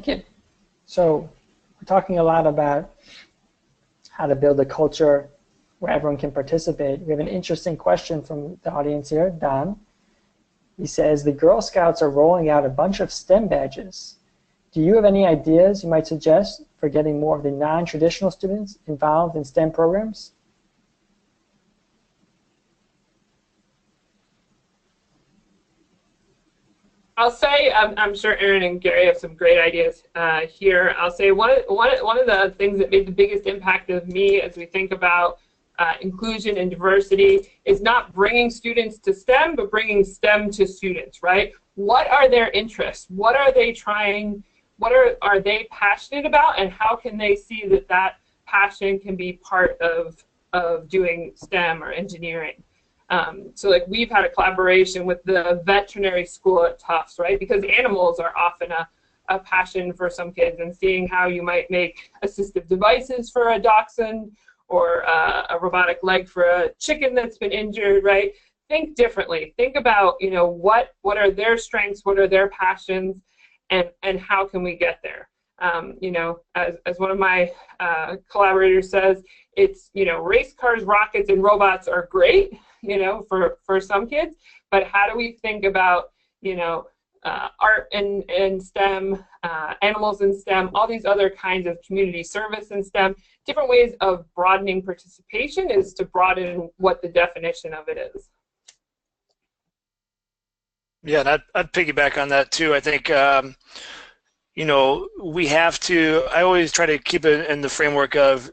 Thank you. So we're talking a lot about how to build a culture where everyone can participate. We have an interesting question from the audience here, Don. He says, the Girl Scouts are rolling out a bunch of STEM badges. Do you have any ideas you might suggest for getting more of the non-traditional students involved in STEM programs? I'll say, I'm sure Aaron and Gary have some great ideas here. I'll say one of the things that made the biggest impact of me as we think about inclusion and diversity is not bringing students to STEM, but bringing STEM to students, right? What are their interests? What are they trying, what are they passionate about, and how can they see that that passion can be part of doing STEM or engineering? So like we've had a collaboration with the veterinary school at Tufts, right? Because animals are often a passion for some kids, and seeing how you might make assistive devices for a dachshund or a robotic leg for a chicken that's been injured, right? Think differently. Think about, you know, what are their strengths, what are their passions, and how can we get there? You know, as one of my collaborators says, it's, you know, race cars, rockets, and robots are great, you know, for some kids, but how do we think about, you know, art and STEM, animals in STEM, all these other kinds of community service in STEM, different ways of broadening participation is to broaden what the definition of it is. Yeah, and I'd piggyback on that too. I think, you know, we have to, I always try to keep it in the framework of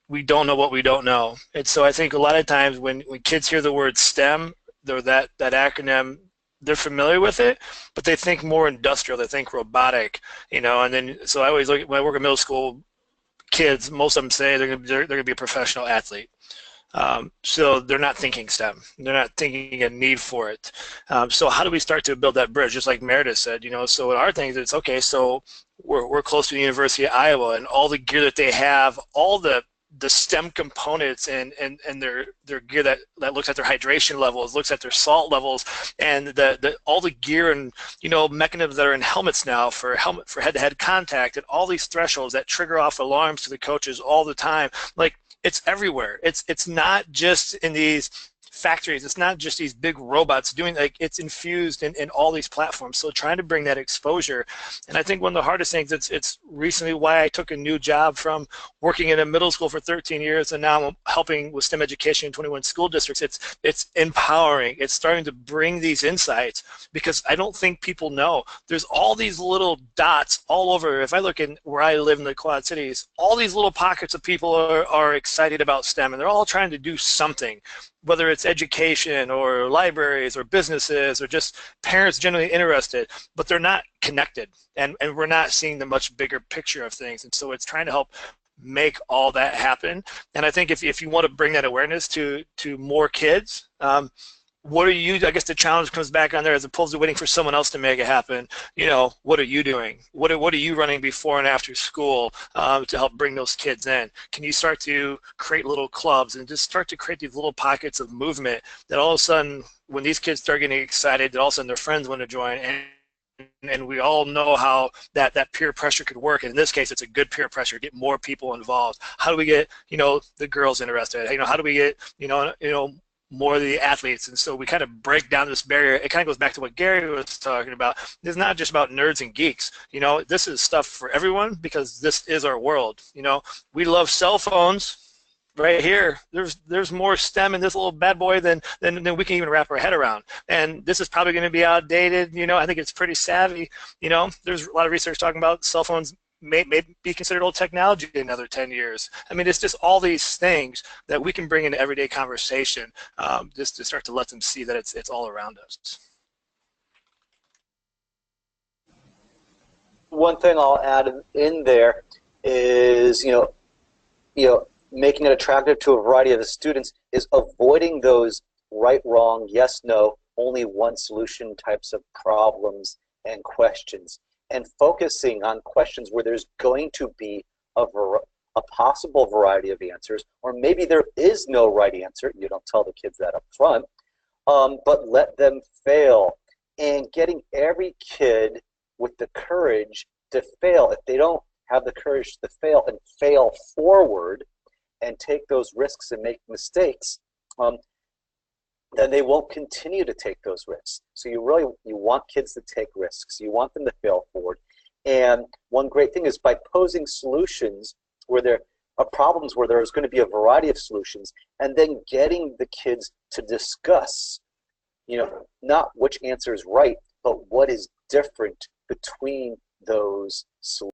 we don't know what we don't know. And so I think a lot of times when kids hear the word STEM, or that acronym, they're familiar with it, but they think more industrial, they think robotic, you know, and then, so I always look at, when I work in middle school kids, most of them say they're gonna be a professional athlete. So they're not thinking STEM. They're not thinking a need for it. So how do we start to build that bridge? Just like Meredith said, you know, so our thing is, it's okay, so we're close to the University of Iowa, and all the gear that they have, all the STEM components and their gear that looks at their hydration levels, looks at their salt levels, and all the gear and, you know, mechanisms that are in helmets now for head-to-head contact, and all these thresholds that trigger off alarms to the coaches all the time. Like, it's everywhere. It's not just in these factories. It's not just these big robots doing, like, it's infused in all these platforms. So trying to bring that exposure. And I think one of the hardest things, it's recently why I took a new job from working in a middle school for 13 years, and now I'm helping with STEM education in 21 school districts. It's empowering. It's starting to bring these insights, because I don't think people know. There's all these little dots all over. If I look in where I live in the Quad Cities, all these little pockets of people are excited about STEM, and they're all trying to do something, whether it's education or libraries or businesses or just parents generally interested, but they're not connected, and we're not seeing the much bigger picture of things. And so it's trying to help make all that happen. And I think if you want to bring that awareness to more kids, what are you, I guess the challenge comes back on there, as opposed to waiting for someone else to make it happen. You know, what are you doing? What are you running before and after school to help bring those kids in? Can you start to create little clubs and just start to create these little pockets of movement that all of a sudden, when these kids start getting excited, that all of a sudden their friends want to join, and we all know how that peer pressure could work. And in this case, it's a good peer pressure, get more people involved. How do we get, you know, the girls interested? You know, how do we get, you know, more of the athletes? And so we kind of break down this barrier. It kind of goes back to what Gary was talking about. It's not just about nerds and geeks. You know, this is stuff for everyone, because this is our world. You know, we love cell phones. Right here, there's more STEM in this little bad boy than we can even wrap our head around. And this is probably going to be outdated. You know, I think it's pretty savvy. You know, there's a lot of research talking about cell phones may be considered old technology in another 10 years. I mean, it's just all these things that we can bring into everyday conversation, just to start to let them see that it's all around us. One thing I'll add in there is, you know, making it attractive to a variety of the students is avoiding those right, wrong, yes, no, only one solution types of problems and questions, and focusing on questions where there's going to be a possible variety of answers, or maybe there is no right answer. You don't tell the kids that up front, but let them fail, and getting every kid with the courage to fail, if they don't have the courage to fail and fail forward and take those risks and make mistakes, then they won't continue to take those risks. So you want kids to take risks. You want them to fail forward. And one great thing is by posing solutions where there are problems where there's going to be a variety of solutions, and then getting the kids to discuss, not which answer is right, but what is different between those solutions.